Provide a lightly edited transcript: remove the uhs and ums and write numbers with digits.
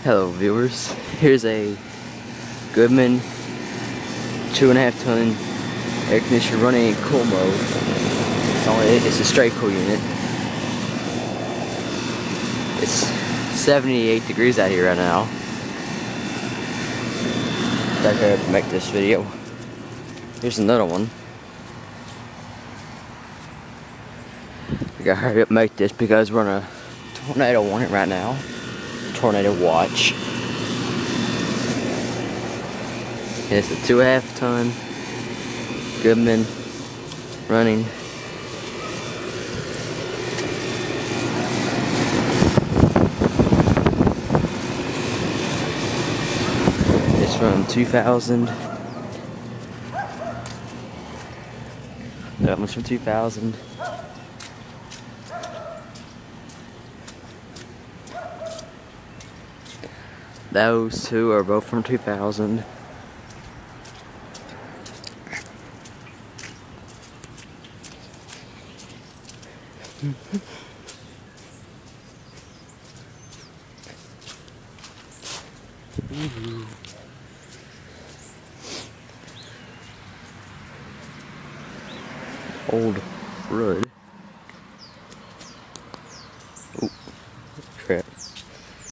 Hello viewers, here's a Goodman 2.5 ton air conditioner running in cool mode. It's a straight cool unit. It's 78 degrees out here right now. Gotta hurry up and make this video. Here's another one. We gotta hurry up and make this because we're on a tornado warning right now. Tornado watch. It's a 2.5 ton Goodman running. It's from 2000. That one's from 2000. Those two are both from 2000. Old wood.